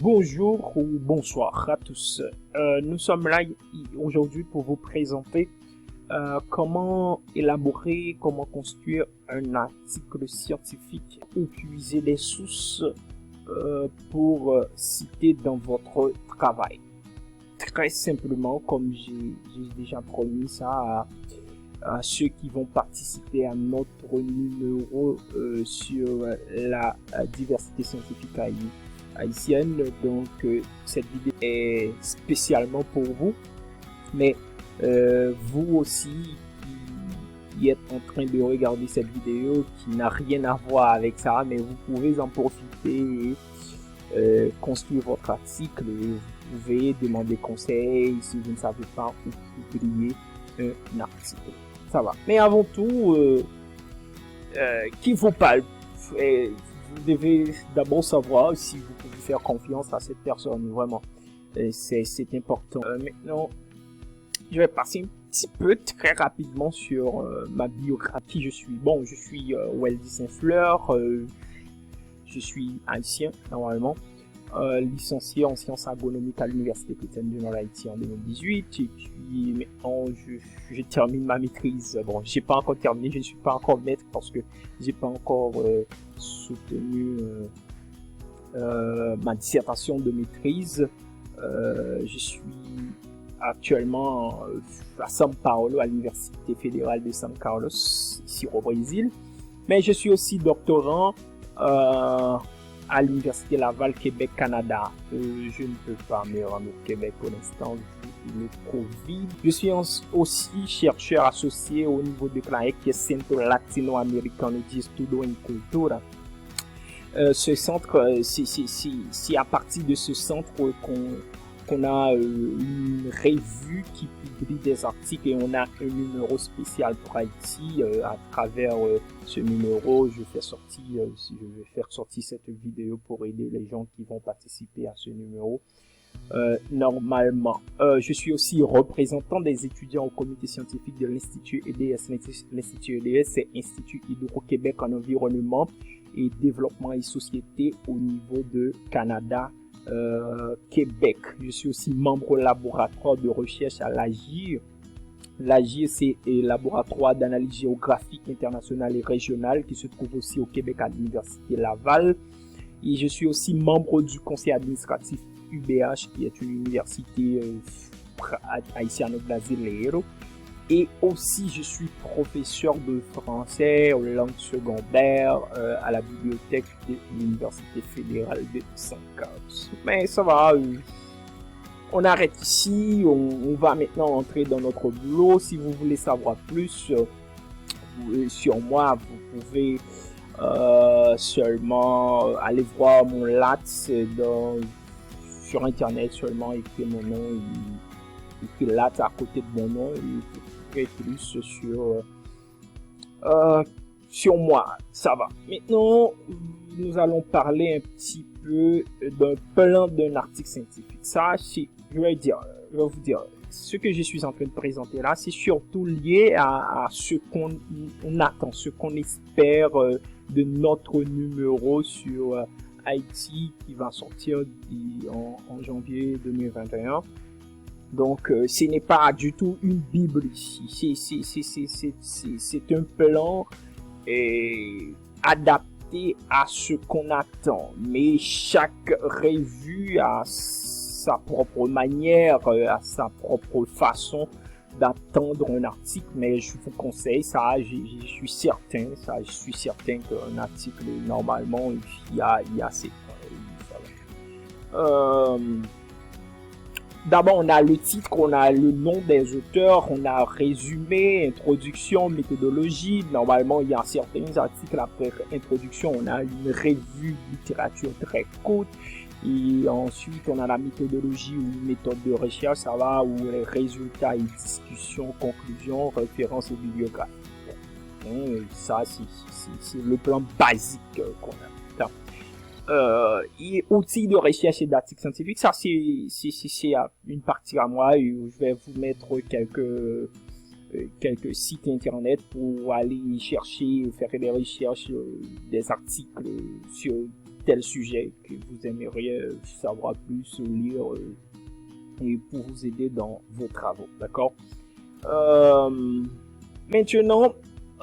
Bonjour ou bonsoir à tous. Nous sommes là aujourd'hui pour vous présenter comment élaborer, comment construire un article scientifique ou utiliser des sources pour citer dans votre travail. Très simplement, comme j'ai déjà promis ça à ceux qui vont participer à notre numéro sur la diversité scientifique haïtienne. Donc cette vidéo est spécialement pour vous, mais vous aussi qui êtes en train de regarder cette vidéo qui n'a rien à voir avec ça, mais vous pouvez en profiter et construire votre article. Vous pouvez demander conseil si vous ne savez pas où publier un article. Ça va. Mais avant tout, qui vous parle, vous devez d'abord savoir si vous pouvez faire confiance à cette personne, vraiment. C'est important. Maintenant, je vais passer un petit peu, très rapidement, sur ma biographie. Je suis Weldy Saint-Fleur, je suis haïtien, normalement. Licencié en sciences agronomiques à l'Université chrétienne du Nord Haïti en 2018, et puis maintenant je termine ma maîtrise. Bon, j'ai pas encore terminé, je ne suis pas encore maître parce que j'ai pas encore soutenu ma dissertation de maîtrise. Je suis actuellement à São Paulo, à l'Université fédérale de São Carlos, ici au Brésil, mais je suis aussi doctorant à l'Université Laval, Québec, Canada. Je ne peux pas me rendre au Québec pour l'instant vu le Covid. Je suis aussi chercheur associé au niveau de CLAEC, qui est Centro Latino-Americano de Estudo en Cultura. Ce centre, c'est à partir de ce centre qu'on a une revue qui publie des articles et on a un numéro spécial pour Haïti. À travers ce numéro, je vais faire sortir cette vidéo pour aider les gens qui vont participer à ce numéro. Normalement, je suis aussi représentant des étudiants au comité scientifique de l'Institut EDS. L'Institut EDS, c'est Institut Hydro-Québec en environnement et développement et société au niveau de Canada. Québec. Je suis aussi membre au laboratoire de recherche à l'AGIR. L'AGIR, c'est un laboratoire d'analyse géographique internationale et régionale qui se trouve aussi au Québec à l'Université Laval. Et je suis aussi membre du conseil administratif UBH, qui est une université haïtiano-brasileiro. Et aussi, je suis professeur de français aux langues secondaires à la bibliothèque de l'Université fédérale de São Carlos. Mais ça va, on arrête ici, on va maintenant entrer dans notre boulot. Si vous voulez savoir plus sur moi, vous pouvez seulement aller voir mon LAT sur internet, seulement écrire mon nom, écrire LAT à côté de mon nom. Plus sur moi, ça va. Maintenant, nous allons parler un petit peu d'un plan d'un article scientifique. Ça, je vais vous dire, ce que je suis en train de présenter là, c'est surtout lié à ce qu'on attend, ce qu'on espère de notre numéro sur Haïti qui va sortir en janvier 2021. Donc, ce n'est pas du tout une Bible ici. C'est un plan adapté à ce qu'on attend. Mais chaque revue a sa propre manière, a sa propre façon d'attendre un article. Mais je vous conseille ça. Je suis certain qu'un article, normalement, il y a ses points. D'abord, on a le titre, on a le nom des auteurs, on a résumé, introduction, méthodologie. Normalement, il y a certains articles après introduction, on a une revue de littérature très courte. Et ensuite, on a la méthodologie ou méthode de recherche, ça va, ou les résultats et discussions, conclusions, références et bibliographies. Ça, c'est le plan basique qu'on a. Et outils de recherche et d'articles scientifiques, ça c'est une partie à moi et je vais vous mettre quelques sites internet pour aller chercher, faire des recherches, des articles sur tel sujet que vous aimeriez savoir plus ou lire et pour vous aider dans vos travaux, d'accord? Maintenant,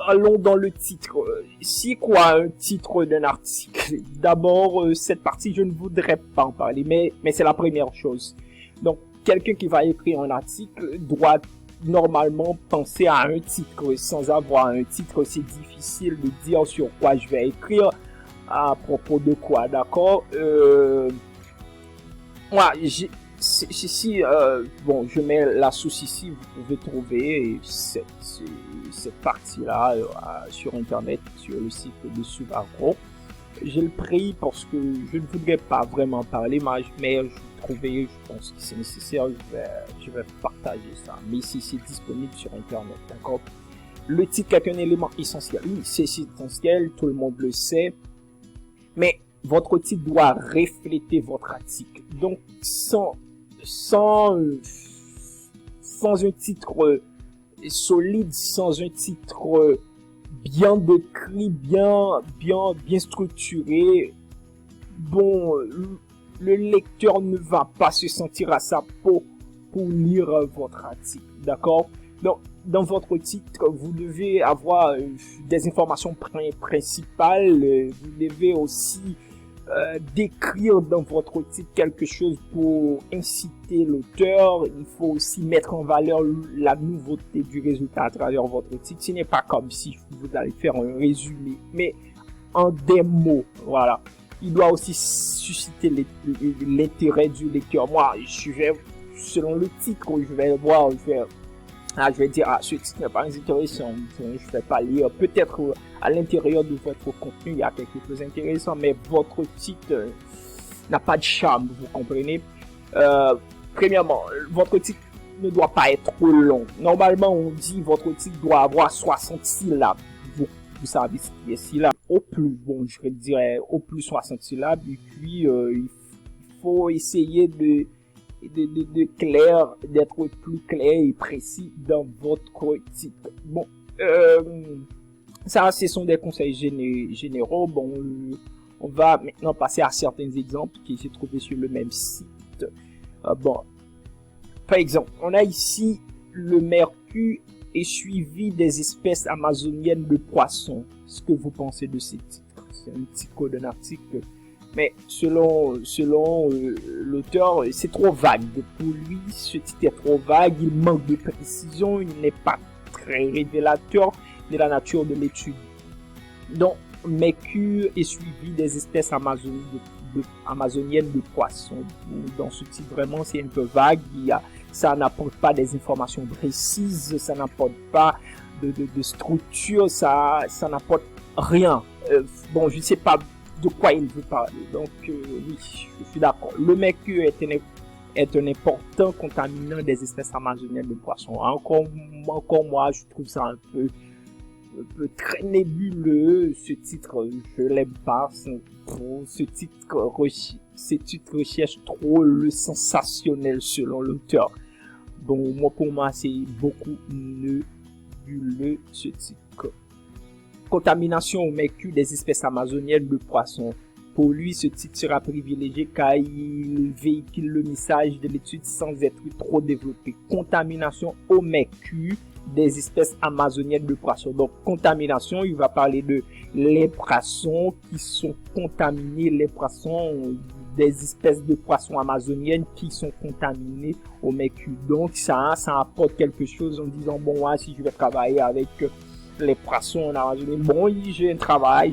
allons dans le titre. C'est quoi un titre d'un article? D'abord, cette partie, je ne voudrais pas en parler, mais c'est la première chose. Donc, quelqu'un qui va écrire un article doit normalement penser à un titre. Sans avoir un titre, c'est difficile de dire sur quoi je vais écrire, à propos de quoi, d'accord? Moi, bon, je mets la source ici, vous pouvez trouver cette partie-là sur Internet, sur le site de Subagro. Je le prie parce que je ne voudrais pas vraiment parler, mais je trouvais, je pense que c'est nécessaire, je vais partager ça. Mais ici, c'est disponible sur Internet, d'accord? Le titre est un élément essentiel. Oui, c'est essentiel, tout le monde le sait. Mais votre titre doit refléter votre article. Donc, sans un titre solide, sans un titre bien décrit, bien structuré, bon, le lecteur ne va pas se sentir à sa peau pour lire votre article, d'accord? Donc, dans votre titre, vous devez avoir des informations principales, vous devez aussi décrire dans votre titre quelque chose pour inciter l'auteur. Il faut aussi mettre en valeur la nouveauté du résultat à travers votre titre. Ce n'est pas comme si vous allez faire un résumé, mais en des mots, voilà. Il doit aussi susciter l'intérêt du lecteur. Moi, selon le titre, je vais voir, je vais dire, ce titre n'est pas intéressant, je ne vais pas lire. Peut-être à l'intérieur de votre contenu, il y a quelque chose d'intéressant, mais votre titre n'a pas de charme, vous comprenez? Premièrement, votre titre ne doit pas être trop long. Normalement, on dit votre titre doit avoir 60 syllabes. Vous savez ce qui est syllabes. Au plus, bon, je dirais au plus 60 syllabes, et puis il faut essayer d'être plus clair et précis dans votre titre. Bon, ça, ce sont des conseils généraux. Bon, on va maintenant passer à certains exemples qui se trouvent sur le même site. Bon, par exemple, on a ici le mercure est suivi des espèces amazoniennes de poissons. Ce que vous pensez de ces titres? C'est un titre d'un article. Mais selon l'auteur, c'est trop vague. Pour lui, ce titre est trop vague, il manque de précision, il n'est pas très révélateur de la nature de l'étude. Donc, mercure est suivi des espèces amazoniennes de poissons. Dans ce titre, vraiment, c'est un peu vague. Ça n'apporte pas des informations précises, ça n'apporte pas de structure, ça n'apporte rien. Bon, je ne sais pas de quoi il veut parler. Donc, oui, je suis d'accord. Le mercure est un important contaminant des espèces amazoniennes de poissons. Encore moi, je trouve ça un peu très nébuleux. Ce titre, je l'aime pas. Ce titre recherche trop le sensationnel selon l'auteur. Bon, pour moi, c'est beaucoup nébuleux ce titre. Contamination au mercure des espèces amazoniennes de poissons. Pour lui, ce titre sera privilégié car il véhicule le message de l'étude sans être trop développé. Contamination au mercure des espèces amazoniennes de poissons. Donc, contamination, il va parler de les poissons qui sont contaminés, les poissons des espèces de poissons amazoniennes qui sont contaminés au mercure. Donc, ça apporte quelque chose en disant, bon, moi, si je vais travailler avec les poissons en Amazonie, bon, j'ai un travail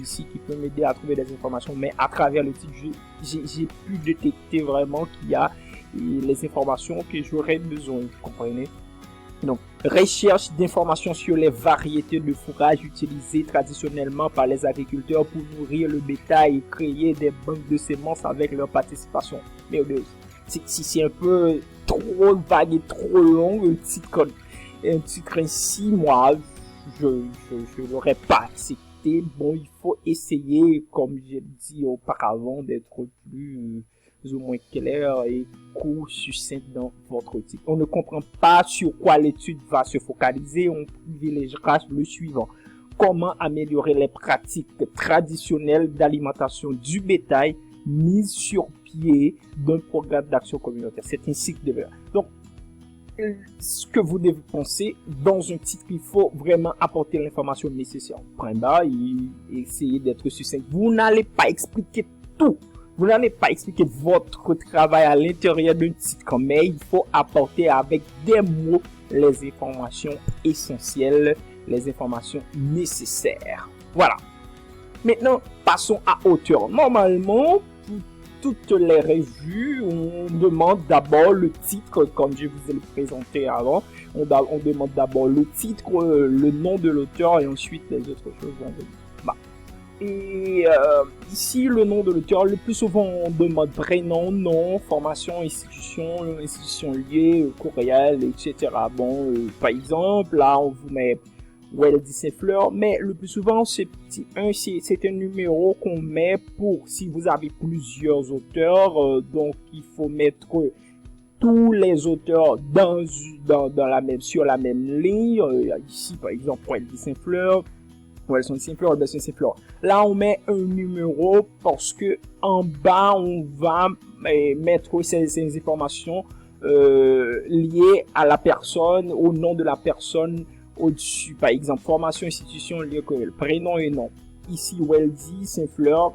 ici qui peut m'aider à trouver des informations, mais à travers le titre, j'ai pu détecter vraiment qu'il y a les informations que j'aurais besoin, vous comprenez? Donc, recherche d'informations sur les variétés de fourrage utilisées traditionnellement par les agriculteurs pour nourrir le bétail et créer des banques de semences avec leur participation. Mais c'est un peu trop vague et trop long, un titre ainsi, moi, je l'aurais pas accepté. Bon, il faut essayer, comme j'ai dit auparavant, d'être plus ou moins clair et court, succinct dans votre titre. On ne comprend pas sur quoi l'étude va se focaliser, on privilégiera le suivant. comment améliorer les pratiques traditionnelles d'alimentation du bétail mises sur pied d'un programme d'action communautaire. C'est un cycle de valeur. Donc, ce que vous devez penser, dans un titre, il faut vraiment apporter l'information nécessaire. Point bas, et essayer d'être succinct. Vous n'allez pas expliquer tout. Vous n'allez pas expliquer votre travail à l'intérieur d'un titre, mais il faut apporter avec des mots les informations essentielles, les informations nécessaires. Voilà. Maintenant, passons à hauteur. Normalement, pour toutes les revues, on demande d'abord le titre, comme je vous ai présenté avant. On demande d'abord le titre, le nom de l'auteur et ensuite les autres choses vont venir. Et ici, le nom de l'auteur, le plus souvent, on demande prénom, nom, formation, institution liée, courriel, etc. Bon, par exemple, là, on vous met Weldy Saint-Fleur, mais le plus souvent, c'est un numéro qu'on met pour, si vous avez plusieurs auteurs, donc il faut mettre tous les auteurs sur la même ligne. Ici, par exemple, Weldy Saint-Fleur, Welson Saint-Fleur, Belson Saint-Fleur. Là, on met un numéro parce que en bas, on va mettre ces informations liées à la personne, au nom de la personne au-dessus. Par exemple, formation, institution, lieu, prénom et nom. Ici, Weldy Saint-Fleur.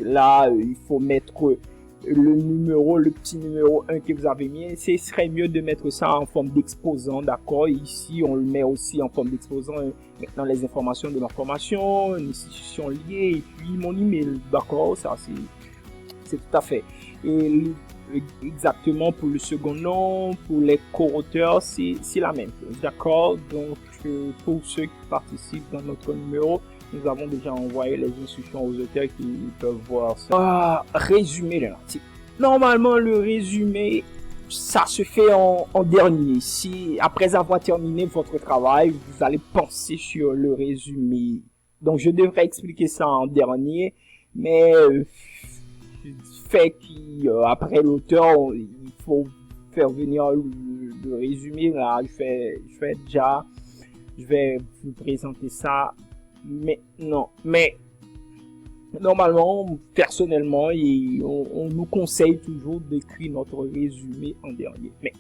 Là, il faut mettre le numéro, le petit numéro 1 que vous avez mis. Ce serait mieux de mettre ça en forme d'exposant, d'accord? Ici, on le met aussi en forme d'exposant. Maintenant, les informations de ma formation, une institution liée, et puis mon email, d'accord? Ça, c'est tout à fait. Et exactement pour le second nom, pour les co-auteurs, c'est la même chose, d'accord? Donc, pour ceux qui participent dans notre numéro, nous avons déjà envoyé les instructions aux auteurs qui peuvent voir ça. Résumé de l'article. Normalement, le résumé, ça se fait en dernier. Si, après avoir terminé votre travail, vous allez penser sur le résumé. Donc, je devrais expliquer ça en dernier, mais fait qu'après l'auteur, il faut faire venir le résumé. Là, je vais vous présenter ça. Mais non, mais normalement, personnellement, on nous conseille toujours d'écrire notre résumé en dernier. Mais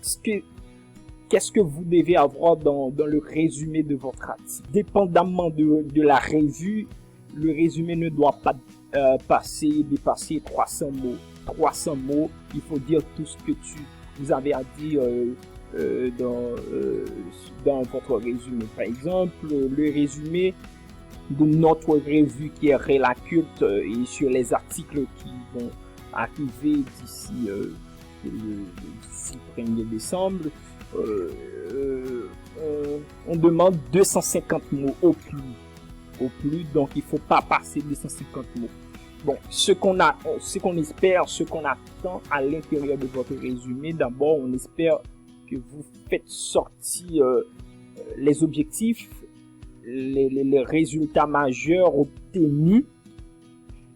qu'est-ce que vous devez avoir dans le résumé de votre article? Dépendamment de la revue, le résumé ne doit pas dépasser 300 mots. 300 mots, il faut dire tout ce que vous avez à dire dans votre résumé. Par exemple, le résumé de notre revue qui est Relaculte et sur les articles qui vont arriver d'ici le 1er décembre, on demande 250 mots au plus, donc il faut pas passer 250 mots. Bon, ce qu'on espère, ce qu'on attend à l'intérieur de votre résumé, d'abord, on espère que vous faites sortir les objectifs, les résultats majeurs obtenus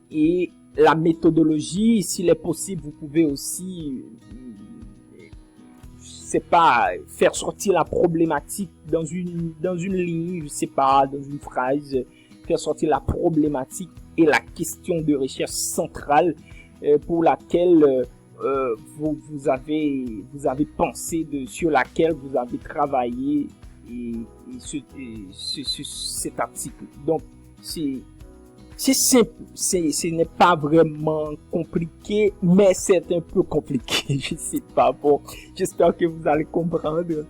et la méthodologie. S'il est possible, vous pouvez aussi, je sais pas, faire sortir la problématique dans une ligne, je sais pas, dans une phrase, faire sortir la problématique et la question de recherche centrale pour laquelle vous avez pensé, sur laquelle vous avez travaillé et cet article. Donc, c'est simple, ce n'est pas vraiment compliqué, mais c'est un peu compliqué, je sais pas. Bon, j'espère que vous allez comprendre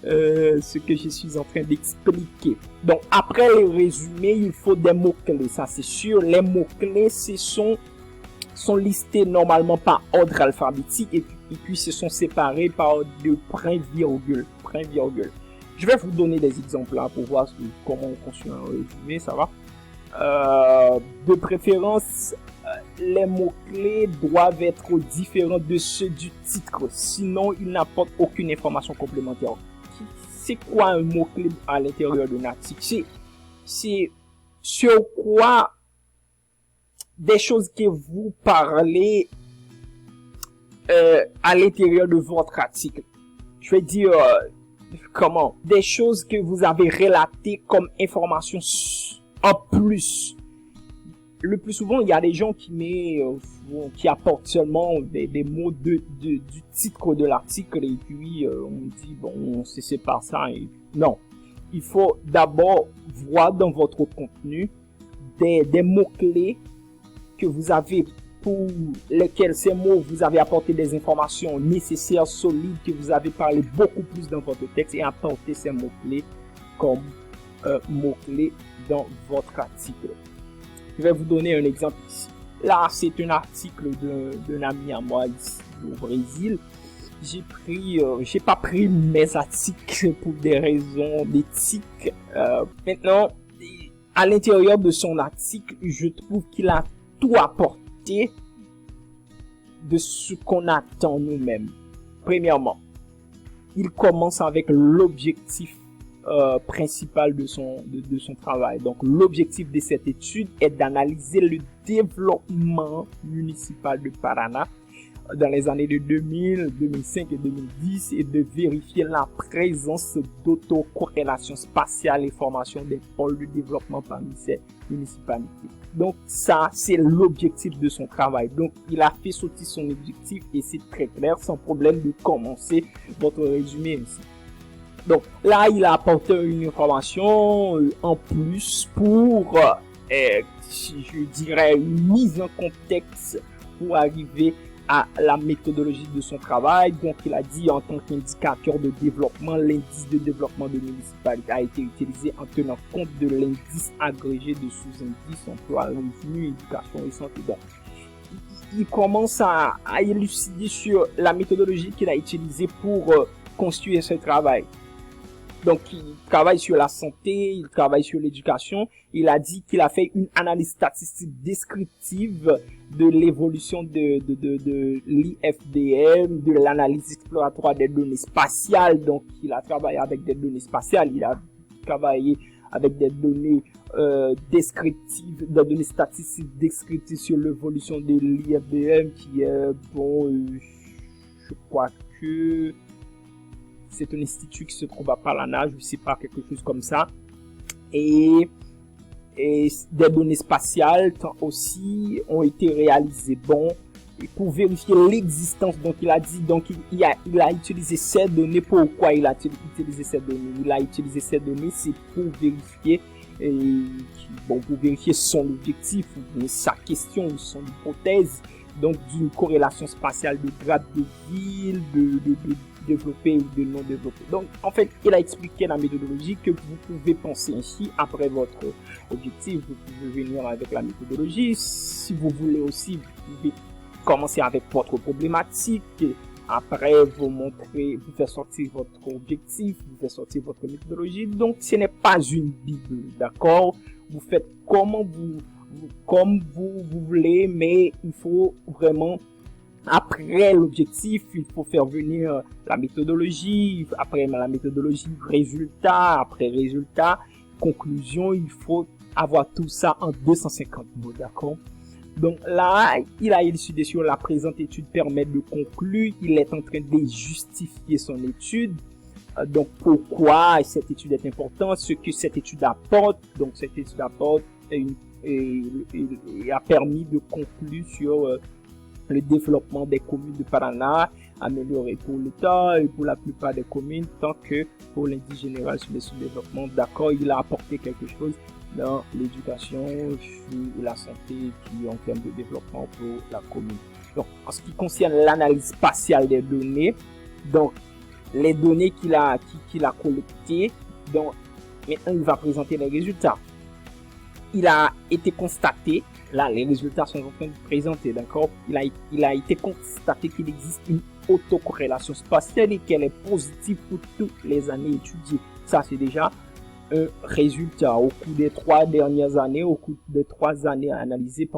ce que je suis en train d'expliquer. Donc, après le résumé, il faut des mots-clés, ça c'est sûr. Les mots-clés, sont listés normalement par ordre alphabétique et puis se sont séparés par de points-virgules. Je vais vous donner des exemples là pour voir comment on construit un résumé, ça va. De préférence, les mots-clés doivent être différents de ceux du titre, sinon ils n'apportent aucune information complémentaire. C'est quoi un mot-clé à l'intérieur d'un article? C'est sur quoi des choses que vous parlez à l'intérieur de votre article. Je vais dire, des choses que vous avez relatées comme informations en plus. Le plus souvent, il y a des gens qui apportent seulement des mots du titre de l'article et puis on dit bon, c'est pas ça. Non, il faut d'abord voir dans votre contenu des mots-clés que vous avez pour lesquels ces mots vous avez apporté des informations nécessaires, solides, que vous avez parlé beaucoup plus dans votre texte et apporter ces mots-clés comme mots-clés dans votre article. Je vais vous donner un exemple ici. Là, c'est un article d'un ami à moi ici au Brésil. J'ai pas pris mes articles pour des raisons d'éthique. Maintenant, à l'intérieur de son article, je trouve qu'il a tout apporté de ce qu'on attend nous-mêmes. Premièrement, il commence avec l'objectif principal de son travail. Donc, l'objectif de cette étude est d'analyser le développement municipal de Paraná dans les années de 2000, 2005 et 2010 et de vérifier la présence d'autocorrélation spatiale et formation des pôles de développement parmi ces municipalités. Donc, ça, c'est l'objectif de son travail. Donc, il a fait sortir son objectif et c'est très clair, sans problème de commencer votre résumé ainsi. Donc, là, il a apporté une information en plus pour, je dirais, une mise en contexte pour arriver à la méthodologie de son travail. Donc, il a dit en tant qu'indicateur de développement, l'indice de développement de municipalité a été utilisé en tenant compte de l'indice agrégé de sous-indices, emploi, revenu, éducation et santé. Donc, il commence à élucider sur la méthodologie qu'il a utilisée pour construire ce travail. Donc, il travaille sur la santé, il travaille sur l'éducation. Il a dit qu'il a fait une analyse statistique descriptive de l'évolution de l'IFDM, de l'analyse exploratoire des données spatiales. Donc, il a travaillé avec des données spatiales. Il a travaillé avec des données descriptives, des données statistiques descriptives sur l'évolution de l'IFDM qui est, je crois que c'est un institut qui se trouve à Paraná, je ne sais pas, quelque chose comme ça. Et des données spatiales aussi ont été réalisées. Bon, et pour vérifier l'existence, donc il a dit, donc il a utilisé ces données. Pourquoi il a utilisé ces données? Il a utilisé ces données, c'est pour vérifier, pour vérifier son objectif, ou sa question, ou son hypothèse, donc d'une corrélation spatiale de grade de ville, de développé ou de non développé. Donc, en fait, il a expliqué la méthodologie que vous pouvez penser ainsi après votre objectif. Vous pouvez venir avec la méthodologie. Si vous voulez aussi, vous pouvez commencer avec votre problématique. Après, vous faire sortir votre objectif, vous faire sortir votre méthodologie. Donc, ce n'est pas une Bible, d'accord? Vous faites comme vous voulez, mais il faut vraiment, après l'objectif, il faut faire venir la méthodologie, après la méthodologie, résultat, après résultat, conclusion, il faut avoir tout ça en 250 mots, d'accord? Donc là, il a élucidé sur la présente étude permet de conclure, il est en train de justifier son étude. Donc pourquoi cette étude est importante, ce que cette étude apporte, donc cette étude apporte et a permis de conclure sur le développement des communes de Paraná, amélioré pour l'État et pour la plupart des communes, tant que pour l'indice général sur le sous-développement. D'accord, il a apporté quelque chose dans l'éducation et la santé qui en termes de développement pour la commune. Donc, en ce qui concerne l'analyse spatiale des données, donc les données qu'il a collectées, donc maintenant il va présenter les résultats. Il a été constaté, là les résultats sont en train de présenter, d'accord, il a été constaté qu'il existe une autocorrélation spatiale et qu'elle est positive pour toutes les années étudiées. Ça c'est déjà un résultat. Au cours des 3 dernières années, au cours des 3 années analysées,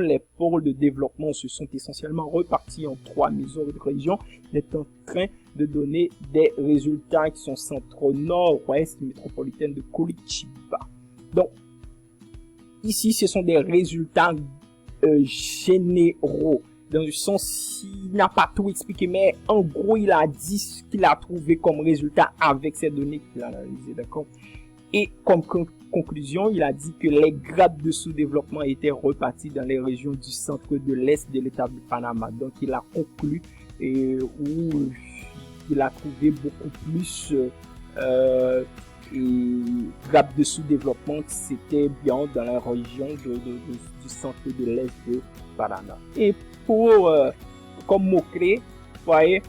les pôles de développement se sont essentiellement repartis en 3 mesures de régions. Il est en train de donner des résultats qui sont centre-nord-ouest métropolitaine de Curitiba. Donc, ici, ce sont des résultats généraux. dans le sens, il n'a pas tout expliqué, mais en gros, il a dit ce qu'il a trouvé comme résultat avec ces données qu'il a analysées, d'accord? Et comme conclusion, il a dit que les grades de sous-développement étaient repartis dans les régions du centre de l'Est de l'État du Panama. Donc, il a conclu où il a trouvé beaucoup plus grades de sous-développement qui c'était bien dans la région du centre de l'Est de Panama. Et pour comme mot-clé, vous voyez,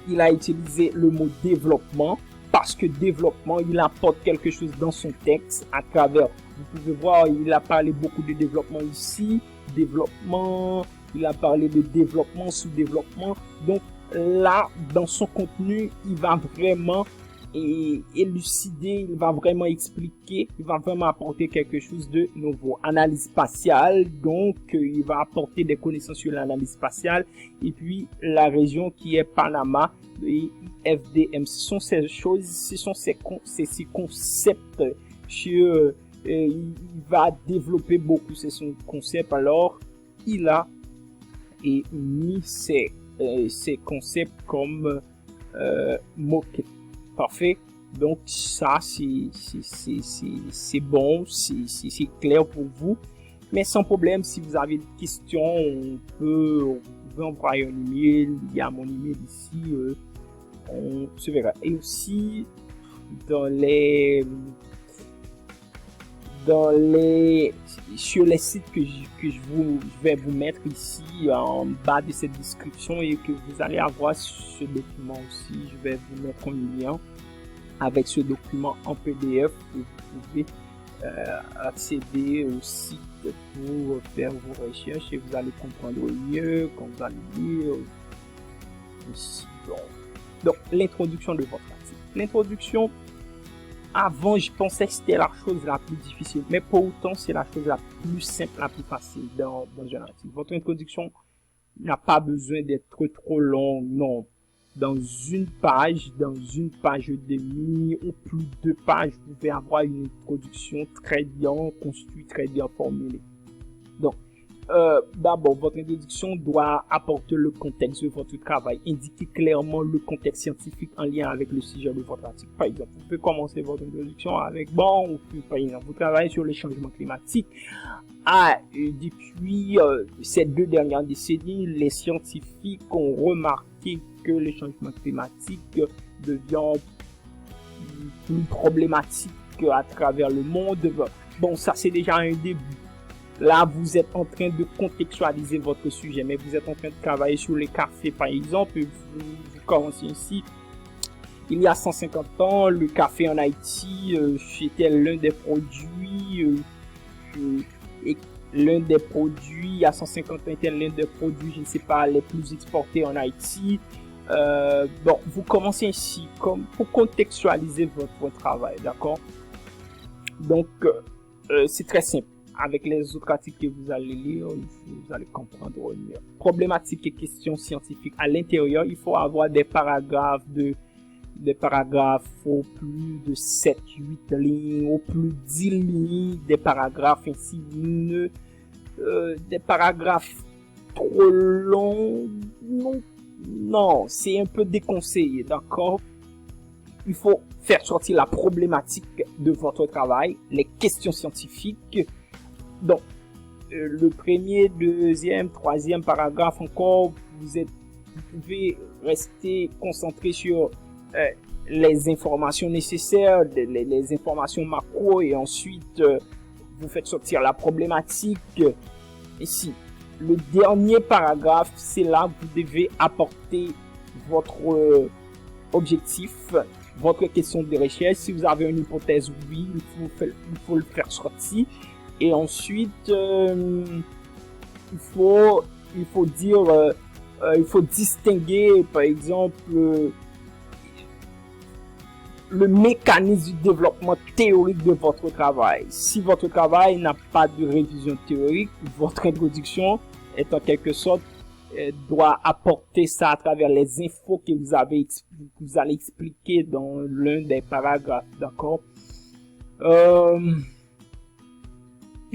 il a utilisé le mot développement parce que développement, il apporte quelque chose dans son texte à travers. Vous pouvez voir, il a parlé beaucoup de développement ici, développement, il a parlé de développement, sous-développement. Donc là, dans son contenu, il va vraiment élucider, il va vraiment expliquer, il va vraiment apporter quelque chose de nouveau. Analyse spatiale, donc il va apporter des connaissances sur l'analyse spatiale et puis la région qui est Panama et FDM. Ce sont ces choses, ce sont ces concepts sur il va développer beaucoup ces concepts. Alors il a mis ces concepts comme mots-clés. Parfait. Donc ça c'est bon, c'est clair pour vous. Mais sans problème, si vous avez des questions, on peut envoyer un email. Il y a mon email ici. On se verra. Et aussi sur les sites que je vais vous mettre ici en bas de cette description et que vous allez avoir ce document aussi. Je vais vous mettre un lien avec ce document en PDF. Vous pouvez accéder au site pour faire vos recherches et vous allez comprendre mieux quand vous allez lire ici. Donc l'introduction de votre article. L'introduction, avant, je pensais que c'était la chose la plus difficile, mais pour autant, c'est la chose la plus simple, la plus facile dans un article. Votre introduction n'a pas besoin d'être trop longue, non. Dans une page et demie, ou plus de pages, vous pouvez avoir une introduction très bien construite, très bien formulée. Donc, d'abord, votre introduction doit apporter le contexte de votre travail, indiquer clairement le contexte scientifique en lien avec le sujet de votre article. Par exemple, vous pouvez commencer votre introduction avec, par exemple, vous travaillez sur les changements climatiques. Depuis ces 2 dernières décennies, les scientifiques ont remarqué que le changement climatique devient plus problématique à travers le monde. Bon, ça c'est déjà un début. Là, vous êtes en train de contextualiser votre sujet, mais vous êtes en train de travailler sur les cafés, par exemple. Vous commencez ici. Il y a 150 ans, le café en Haïti était l'un des produits, il y a 150 ans, était l'un des produits, je ne sais pas, les plus exportés en Haïti. Vous commencez ici comme pour contextualiser votre travail, d'accord? Donc, c'est très simple. Avec les autres articles que vous allez lire, vous allez comprendre mieux. Problématiques et questions scientifiques. À l'intérieur, il faut avoir des paragraphes au plus de 7, 8 lignes, au plus 10 lignes, des paragraphes ainsi, des paragraphes trop longs, non, c'est un peu déconseillé, d'accord? Il faut faire sortir la problématique de votre travail, les questions scientifiques. Donc, le premier, deuxième, troisième paragraphe encore, vous pouvez rester concentré sur les informations nécessaires, les informations macro, et ensuite vous faites sortir la problématique. Ici, le dernier paragraphe, c'est là que vous devez apporter votre objectif, votre question de recherche. Si vous avez une hypothèse, oui, il faut le faire sortir. Et ensuite, il faut distinguer, par exemple, le mécanisme du développement théorique de votre travail. Si votre travail n'a pas de révision théorique, votre introduction est en quelque sorte doit apporter ça à travers les infos que vous allez expliquer dans l'un des paragraphes, d'accord?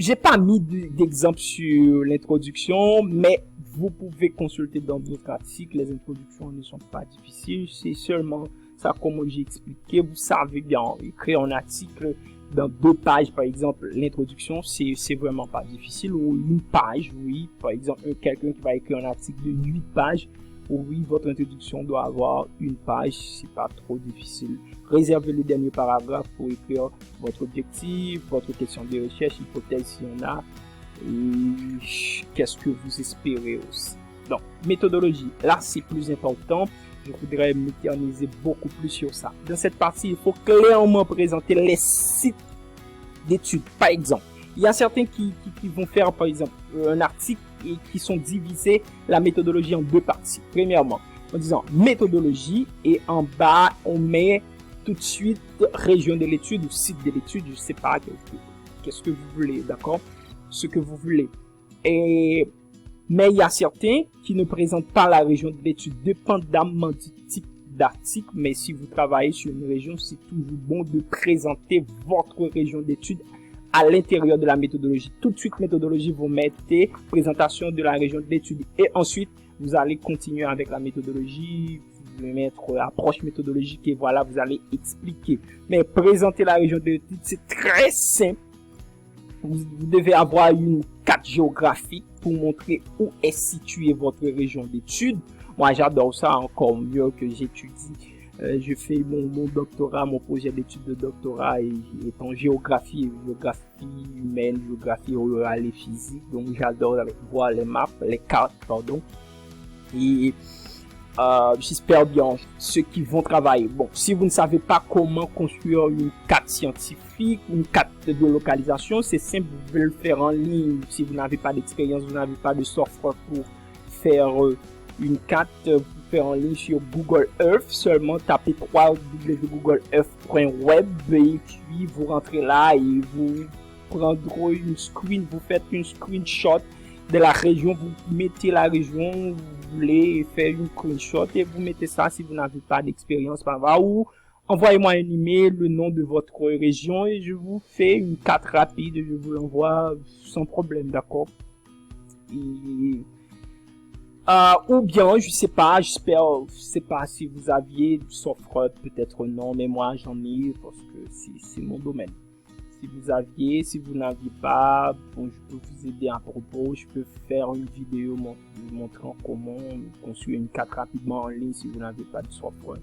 j'ai pas mis d'exemple sur l'introduction, mais vous pouvez consulter dans d'autres articles. Les introductions ne sont pas difficiles. C'est seulement ça, comme j'ai expliqué. Vous savez bien écrire un article dans 2 pages, par exemple. L'introduction, c'est vraiment pas difficile. Ou une page, oui. Par exemple, quelqu'un qui va écrire un article de 8 pages. Oui, votre introduction doit avoir 1 page, c'est pas trop difficile. Réservez le dernier paragraphe pour écrire votre objectif, votre question de recherche, hypothèse s'il y en a, et qu'est-ce que vous espérez aussi. Donc, méthodologie, là c'est plus important, je voudrais m'éterniser beaucoup plus sur ça. Dans cette partie, il faut clairement présenter les sites d'études, par exemple. Il y a certains qui vont faire, par exemple, un article et qui sont divisés la méthodologie en 2 parties. Premièrement, en disant méthodologie et en bas, on met tout de suite région de l'étude ou site de l'étude, je sais pas qu'est-ce que vous voulez, d'accord? Ce que vous voulez. Mais il y a certains qui ne présentent pas la région de l'étude, dépendamment du type d'article. Mais si vous travaillez sur une région, c'est toujours bon de présenter votre région d'étude à l'intérieur de la méthodologie. Tout de suite, méthodologie, vous mettez présentation de la région de l'étude. Et ensuite, vous allez continuer avec la méthodologie, vous allez mettre approche méthodologique et voilà, vous allez expliquer. Mais présenter la région de l'étude, c'est très simple. Vous devez avoir une carte géographique pour montrer où est située votre région d'étude. Moi, j'adore ça encore mieux que j'étudie. Je fais mon doctorat, mon projet d'études de doctorat est en géographie humaine, géographie rurale et physique. Donc, j'adore voir les maps, les cartes, pardon. Et j'espère bien ceux qui vont travailler. Bon, si vous ne savez pas comment construire une carte scientifique, une carte de localisation, c'est simple, vous pouvez le faire en ligne. Si vous n'avez pas d'expérience, vous n'avez pas de software pour faire une carte, vous faire en ligne sur Google Earth, seulement tapez www.googleearth.web et puis vous rentrez là et vous prendrez une screen, vous faites une screenshot de la région, vous mettez la région, vous voulez faire une screenshot et vous mettez ça si vous n'avez pas d'expérience par là, ou envoyez-moi un email, le nom de votre région et je vous fais une carte rapide, je vous l'envoie sans problème, d'accord? Et ou bien, je sais pas si vous aviez du software, peut-être non, mais moi j'en ai parce que c'est mon domaine. Si vous n'aviez pas, bon, je peux vous aider à propos, je peux faire une vidéo montrant comment construire une carte rapidement en ligne si vous n'avez pas de software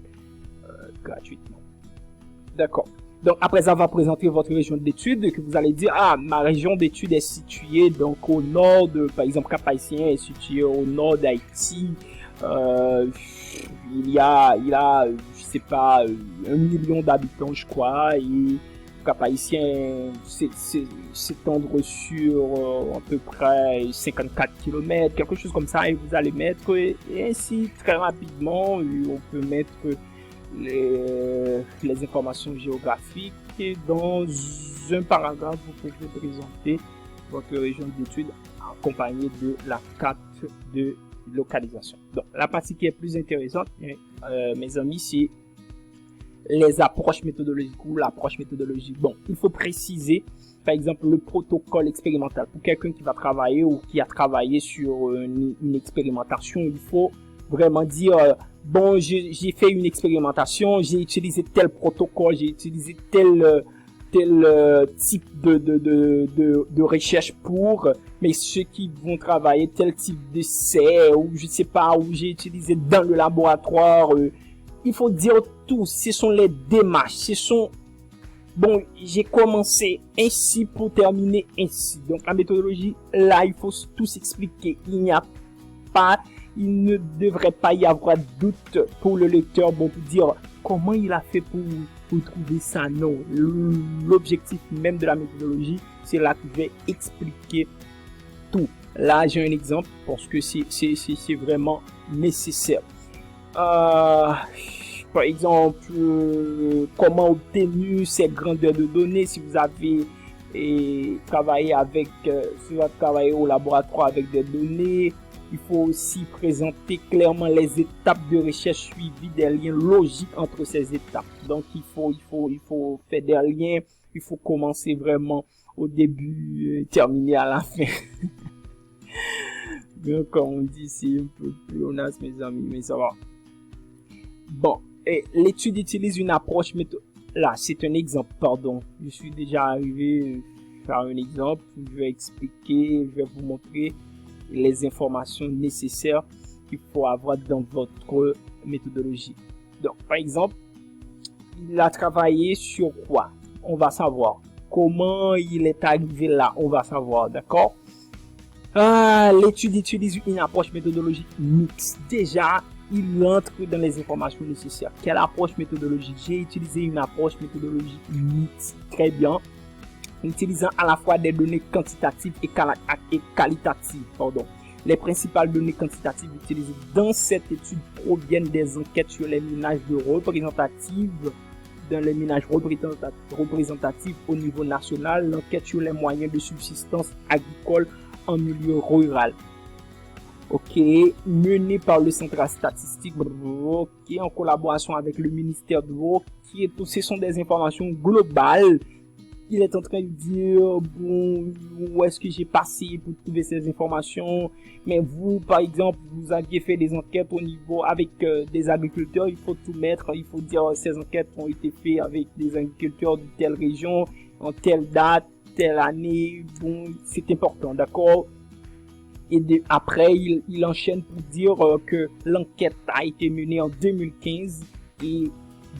gratuitement. D'accord. Donc, après avoir présenté votre région d'études, que vous allez dire, ah, ma région d'études est située donc au nord de, par exemple, Cap-Haïtien est situé au nord d'Haïti. Il a, je sais pas, 1 million d'habitants, je crois, et Cap-Haïtien s'étendre sur à peu près 54 km, quelque chose comme ça, et vous allez mettre, et ainsi, très rapidement, on peut mettre les informations géographiques et dans un paragraphe vous pouvez présenter votre région d'études accompagnée de la carte de localisation. Donc la partie qui est plus intéressante, mes amis, c'est les approches méthodologiques ou l'approche méthodologique. Bon, il faut préciser par exemple le protocole expérimental pour quelqu'un qui va travailler ou qui a travaillé sur une expérimentation. Il faut vraiment dire bon, j'ai fait une expérimentation, j'ai utilisé tel protocole, j'ai utilisé tel type de recherche pour, mais ceux qui vont travailler tel type d'essai ou je sais pas, où j'ai utilisé dans le laboratoire, il faut dire tout. Ce sont les démarches, bon, j'ai commencé ainsi pour terminer ainsi. Donc la méthodologie, là, il faut tout s'expliquer. Il ne devrait pas y avoir de doute pour le lecteur, bon, pour dire comment il a fait pour trouver ça. Non, l'objectif même de la méthodologie, c'est là que je vais expliquer tout. Là, j'ai un exemple parce que c'est vraiment nécessaire. Par exemple, comment obtenir ces grandeurs de données si vous avez travaillé au laboratoire avec des données. Il faut aussi présenter clairement les étapes de recherche suivies, des liens logiques entre ces étapes. Donc, il faut faire des liens. Il faut commencer vraiment au début, terminer à la fin. Donc, comme on dit, c'est un peu pléonasme, mes amis, mais ça va. Bon, et l'étude utilise une approche méthode. Là, c'est un exemple, pardon. Je suis déjà arrivé à faire un exemple. Je vais expliquer, je vais vous montrer les informations nécessaires qu'il faut avoir dans votre méthodologie. Donc, par exemple, il a travaillé sur quoi? On va savoir. Comment il est arrivé là? On va savoir, d'accord? L'étude utilise une approche méthodologique mixte. Déjà, il entre dans les informations nécessaires. Quelle approche méthodologique? J'ai utilisé une approche méthodologique mixte. Très bien. Utilisant à la fois des données quantitatives et qualitatives. Pardon. Les principales données quantitatives utilisées dans cette étude proviennent des enquêtes sur les ménages représentatifs, dans les ménages représentatifs au niveau national, l'enquête sur les moyens de subsistance agricole en milieu rural. Ok, menée par le Centre statistique, ok, en collaboration avec le ministère de l'eau, ce sont des informations globales. Il est en train de dire, bon, où est-ce que j'ai passé pour trouver ces informations? Mais vous, par exemple, vous aviez fait des enquêtes au niveau avec des agriculteurs, il faut tout mettre, il faut dire ces enquêtes ont été faites avec des agriculteurs de telle région, en telle date, telle année, bon, c'est important, d'accord? Et après, il enchaîne pour dire que l'enquête a été menée en 2015 et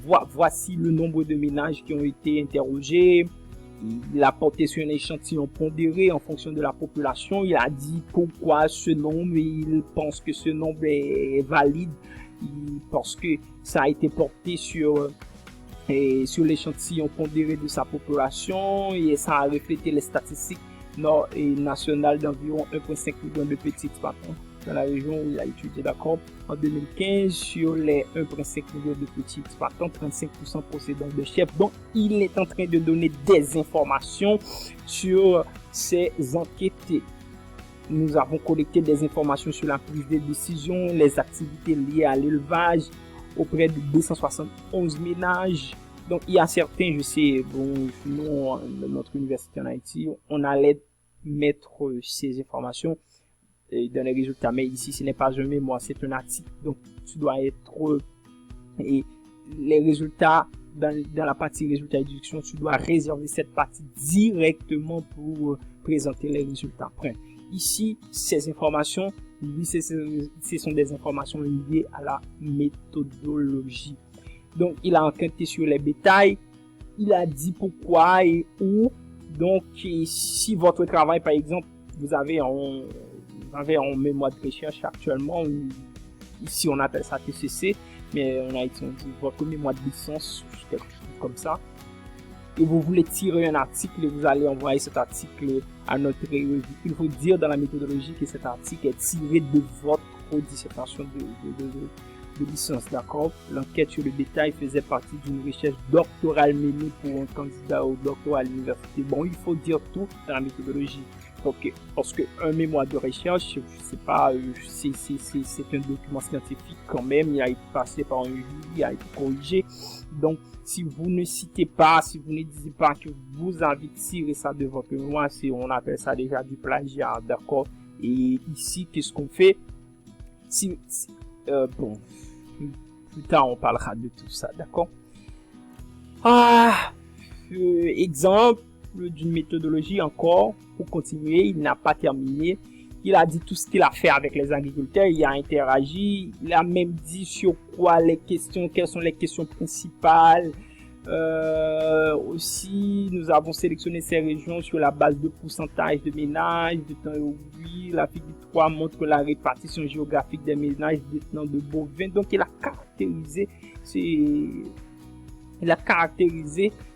voici le nombre de ménages qui ont été interrogés. Il a porté sur un échantillon pondéré en fonction de la population. Il a dit pourquoi ce nombre et il pense que ce nombre est valide parce que ça a été porté sur l'échantillon pondéré de sa population et ça a reflété les statistiques nord et nationales d'environ 1,5 million de petits exploitants dans la région où il a étudié, d'accord. En 2015, sur les 1,5 million de petits exploitants, 35% possédant de chefs. Donc, il est en train de donner des informations sur ces enquêtés. Nous avons collecté des informations sur la prise de décision, les activités liées à l'élevage auprès de 271 ménages. Donc, il y a certains, je sais, bon, nous, dans notre université en Haïti, on allait mettre ces informations dans les résultats. Mais ici, ce n'est pas un mémoire, c'est un article. Donc, tu dois être... et les résultats, dans la partie résultats et déductions, tu dois réserver cette partie directement pour présenter les résultats. Après, ici, ces informations, oui, ce sont des informations liées à la méthodologie. Donc, il a enquêté sur les bétails. Il a dit pourquoi et où. Donc, si votre travail, par exemple, vous avez en mémoire de recherche actuellement, ici on appelle ça TCC, mais on a dit votre mémoire de licence, quelque chose comme ça. Et vous voulez tirer un article et vous allez envoyer cet article à notre revue. Il faut dire dans la méthodologie que cet article est tiré de votre dissertation de licence, d'accord? L'enquête sur le bétail faisait partie d'une recherche doctorale menée pour un candidat au doctorat à l'université. Bon, il faut dire tout dans la méthodologie. Ok, parce que un mémoire de recherche, je sais pas, c'est un document scientifique quand même, il a été passé par un jury, il a été corrigé. Donc, si vous ne citez pas, si vous ne dites pas que vous avez tiré ça de votre mémoire, on appelle ça déjà du plagiat, d'accord? Et ici, qu'est-ce qu'on fait? Bon, plus tard on parlera de tout ça, d'accord? Exemple d'une méthodologie encore, pour continuer, il n'a pas terminé. Il a dit tout ce qu'il a fait avec les agriculteurs, il a interagi, il a même dit sur quelles sont les questions principales. Aussi, nous avons sélectionné ces régions sur la base de pourcentage de ménages, de temps et ouvrier. La figure 3 montre la répartition géographique des ménages détenant de bovins. Donc, il a caractérisé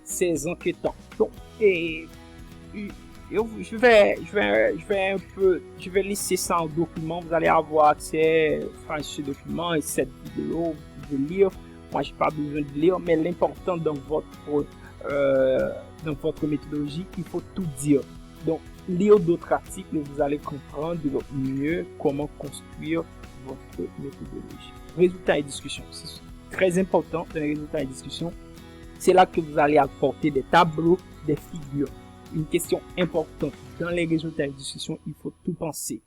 ces enquêtants. Donc, je vais laisser ça en document. Vous allez avoir accès à ce document et cette vidéo. Vous pouvez lire. Moi, j'ai pas besoin de lire, mais l'important dans votre méthodologie, il faut tout dire. Donc, lire d'autres articles et vous allez comprendre mieux comment construire votre méthodologie. Résultats et discussions. C'est très important dans les résultats et discussions. C'est là que vous allez apporter des tableaux, des figures. une question importante. Dans les résultats de discussion, il faut tout penser.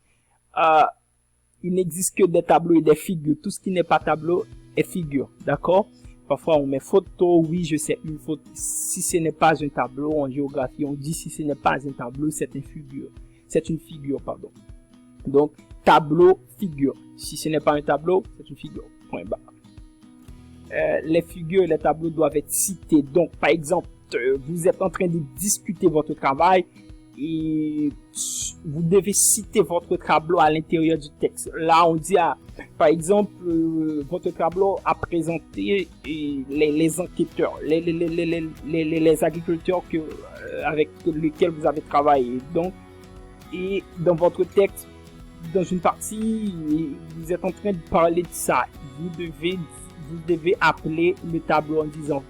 Il n'existe que des tableaux et des figures. Tout ce qui n'est pas tableau est figure. D'accord? Parfois, on met photo. Oui, je sais, une photo. Si ce n'est pas un tableau en géographie, on dit si ce n'est pas un tableau, c'est une figure. C'est une figure, pardon. Donc, tableau, figure. Si ce n'est pas un tableau, c'est une figure. Point barre. Les figures et les tableaux doivent être cités. Donc, par exemple, vous êtes en train de discuter votre travail et vous devez citer votre tableau à l'intérieur du texte. Là, on dit, par exemple, votre tableau a présenté les enquêteurs, les agriculteurs avec lesquels vous avez travaillé. Donc, et dans votre texte, dans une partie, vous êtes en train de parler de ça. Vous devez appeler le tableau en disant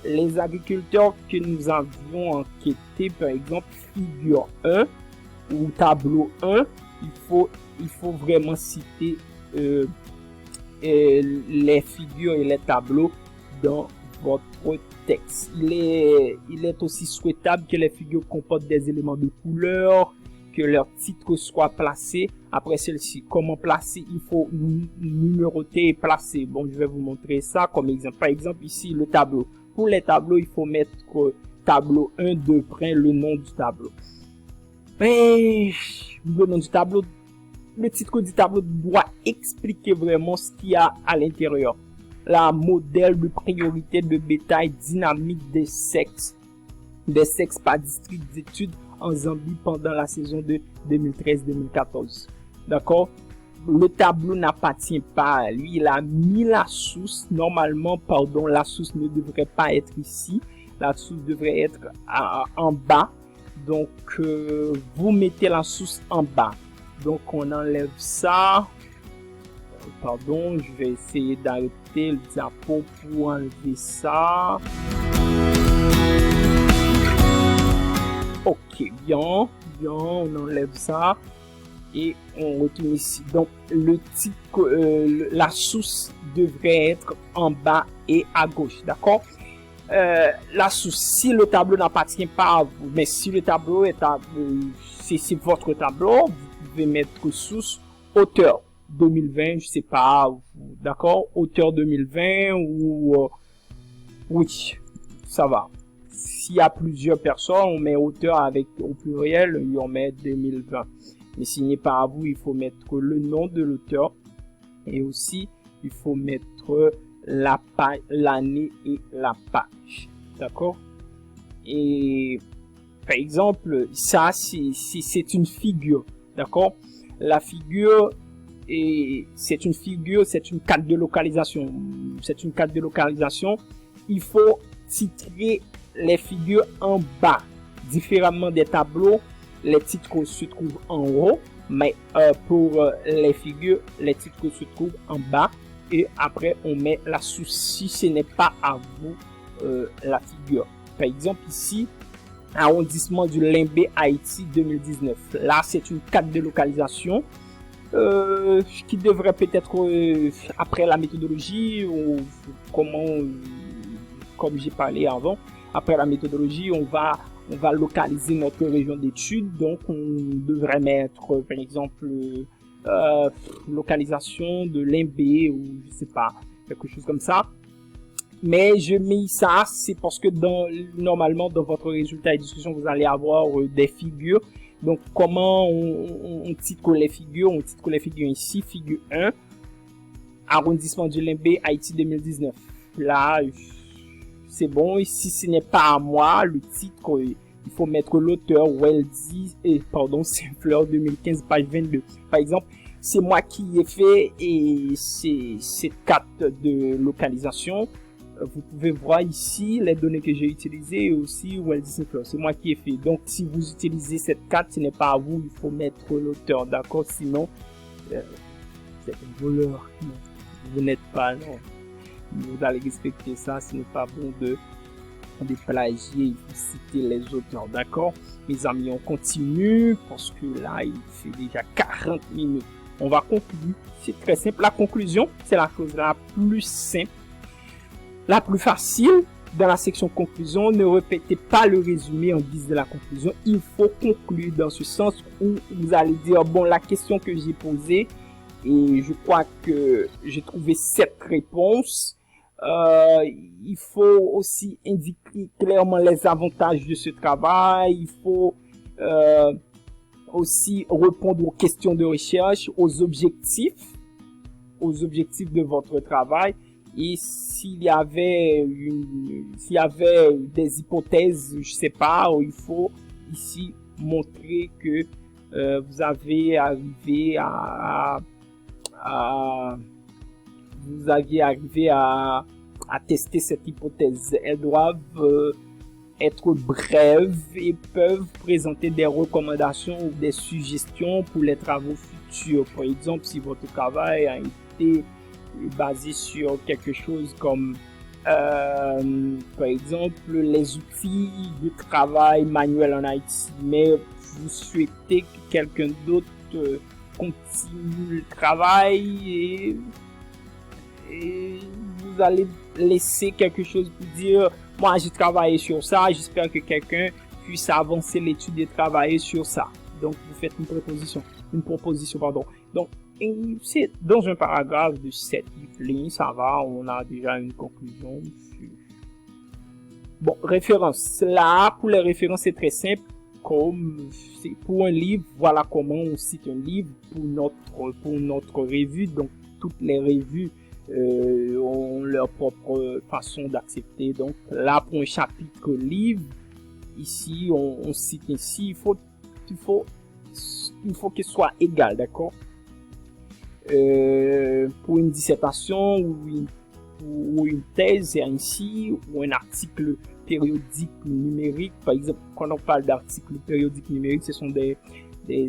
les agriculteurs que nous avions enquêtés, par exemple, figure 1 ou tableau 1, il faut vraiment citer les figures et les tableaux dans votre texte. Il est aussi souhaitable que les figures comportent des éléments de couleur, que leur titre soit placé après celle-ci. Comment placer? Il faut numéroter et placer. Bon, je vais vous montrer ça comme exemple. Par exemple, ici, le tableau. Pour les tableaux, il faut mettre tableau 1 de près le nom du tableau. Et le nom du tableau, le titre du tableau doit expliquer vraiment ce qu'il y a à l'intérieur. La modèle de priorité de bétail dynamique des sexes par district d'études en Zambie pendant la saison de 2013-2014. D'accord? Le tableau n'appartient pas à lui. Il a mis la source. Normalement, la source ne devrait pas être ici. La source devrait être en bas. Donc, vous mettez la source en bas. Donc, on enlève ça. Pardon, je vais essayer d'arrêter le diapo pour enlever ça. Ok, bien, on enlève ça et on retourne ici. Donc, le titre, la source devrait être en bas et à gauche, d'accord? La source, si le tableau n'appartient pas à vous, mais si le tableau c'est votre tableau, vous pouvez mettre source auteur 2020, je sais pas, d'accord? Auteur 2020 ou oui, ça va. S'il y a plusieurs personnes, on met auteur avec au pluriel et on met 2020. Mais s'il n'est pas à vous, il faut mettre le nom de l'auteur et aussi il faut mettre la page, l'année et la page. D'accord? Et par exemple, ça c'est une figure. D'accord? La figure c'est une carte de localisation. C'est une carte de localisation. Il faut titrer les figures en bas. Différemment des tableaux, les titres se trouvent en haut, mais pour les figures, les titres se trouvent en bas. Et après, on met la source si ce n'est pas à vous la figure. Par exemple, ici, arrondissement du Limbé, Haïti 2019. Là, c'est une carte de localisation qui devrait peut-être après la méthodologie ou comme j'ai parlé avant. Après la méthodologie, on va localiser notre région d'études. Donc, on devrait mettre, par exemple, localisation de Limbé ou je sais pas, quelque chose comme ça. Mais je mets ça, c'est parce que normalement, dans votre résultat de discussion, vous allez avoir des figures. Donc, comment on titre les figures? On titre les figures ici, figure 1, arrondissement du Limbé, Haïti 2019. Là, c'est bon. Et si ce n'est pas à moi, le titre, il faut mettre l'auteur, c'est Fleur 2015, page 22. Par exemple, c'est moi qui ai fait et c'est cette carte de localisation. Vous pouvez voir ici les données que j'ai utilisées et aussi Fleur. C'est moi qui ai fait. Donc, si vous utilisez cette carte, ce n'est pas à vous, il faut mettre l'auteur, d'accord? Sinon, c'est un voleur. Non, vous n'êtes pas, non. Vous allez respecter ça, ce n'est pas bon de plagier, il faut citer les auteurs, d'accord? Mes amis, on continue parce que là, il fait déjà 40 minutes. On va conclure. C'est très simple. La conclusion, c'est la chose la plus simple, la plus facile. dans la section conclusion, ne répétez pas le résumé en guise de la conclusion. Il faut conclure dans ce sens où vous allez dire, bon, la question que j'ai posée, et je crois que j'ai trouvé 7 réponses. Il faut aussi indiquer clairement les avantages de ce travail. Il faut aussi répondre aux questions de recherche, aux objectifs de votre travail. Et s'il y avait des hypothèses, je sais pas, il faut ici montrer que vous aviez arrivé à tester cette hypothèse. Elles doivent être brèves et peuvent présenter des recommandations ou des suggestions pour les travaux futurs. Par exemple, si votre travail a été basé sur quelque chose comme par exemple les outils de travail manuel en Haïti, mais vous souhaitez que quelqu'un d'autre continue le travail et vous allez laisser quelque chose pour dire, moi j'ai travaillé sur ça, j'espère que quelqu'un puisse avancer l'étude et travailler sur ça. Donc vous faites une proposition, pardon. Donc c'est dans un paragraphe de 7 lignes, ça va, on a déjà une conclusion. Bon, référence. Là, pour les références, c'est très simple. Comme c'est pour un livre, voilà comment on cite un livre pour notre revue. Donc toutes les revues ont leur propre façon d'accepter. Donc là, pour un chapitre livre, ici on cite ainsi. Il faut qu'il soit égal, d'accord? Pour une dissertation ou une thèse, ainsi, ou un article périodique numérique. Par exemple, quand on parle d'articles périodiques numériques, ce sont des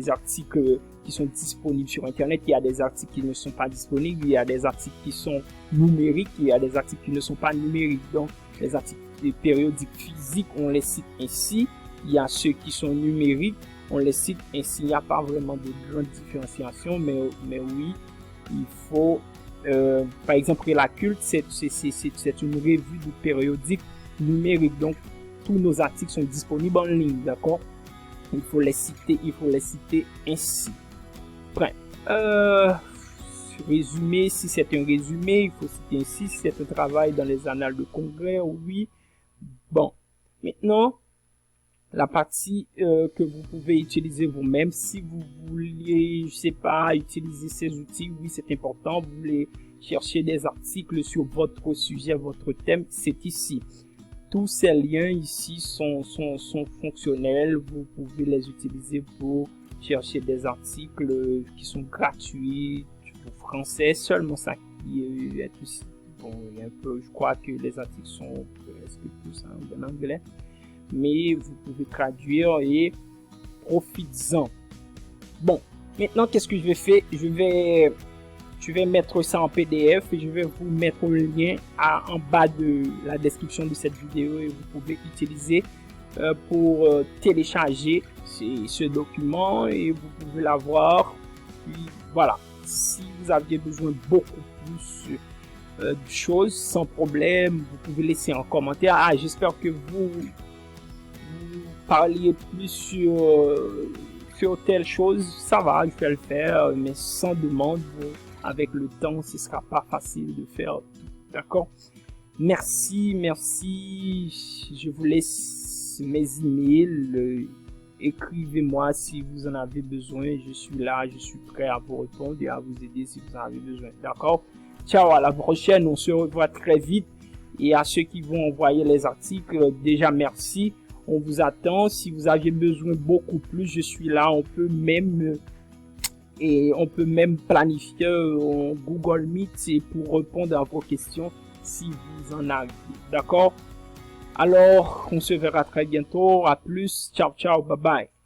articles qui sont disponibles sur Internet. Il y a des articles qui ne sont pas disponibles, il y a des articles qui sont numériques, il y a des articles qui ne sont pas numériques. Donc, les articles périodiques physiques, on les cite ainsi. Il y a ceux qui sont numériques, on les cite ainsi. Il n'y a pas vraiment de grande différenciation, mais oui, il faut, par exemple, La Culte, c'est une revue de périodique numérique. Donc, tous nos articles sont disponibles en ligne, d'accord? Il faut les citer ainsi. Bref, résumé, si c'est un résumé, il faut citer ainsi. Si c'est un travail dans les annales de congrès, oui. Bon, maintenant, la partie que vous pouvez utiliser vous-même. Si vous voulez, je sais pas, utiliser ces outils, oui, c'est important. Vous voulez chercher des articles sur votre sujet, votre thème, c'est ici. Tous ces liens ici sont fonctionnels. Vous pouvez les utiliser pour chercher des articles qui sont gratuits en français. Seulement ça qui est aussi bon, un peu, je crois que les articles sont presque tous en anglais. Mais vous pouvez traduire et profites-en. Bon, maintenant qu'est-ce que je vais faire? Je vais mettre ça en PDF et je vais vous mettre le lien en bas de la description de cette vidéo et vous pouvez utiliser pour télécharger ce document et vous pouvez l'avoir. Puis voilà, si vous aviez besoin beaucoup plus de choses, sans problème, vous pouvez laisser un commentaire. Ah, j'espère que vous parliez plus sur telle chose, ça va, je vais le faire, mais sans demande. Avec le temps, ce sera pas facile de faire tout. D'accord? Merci. Je vous laisse mes emails. Écrivez-moi si vous en avez besoin. Je suis là, je suis prêt à vous répondre et à vous aider si vous en avez besoin. D'accord? Ciao, à la prochaine. On se revoit très vite. Et à ceux qui vont envoyer les articles, déjà merci. On vous attend. Si vous aviez besoin beaucoup plus, je suis là. On peut même planifier un Google Meet pour répondre à vos questions si vous en avez. D'accord? Alors, on se verra très bientôt. À plus. Ciao, bye bye.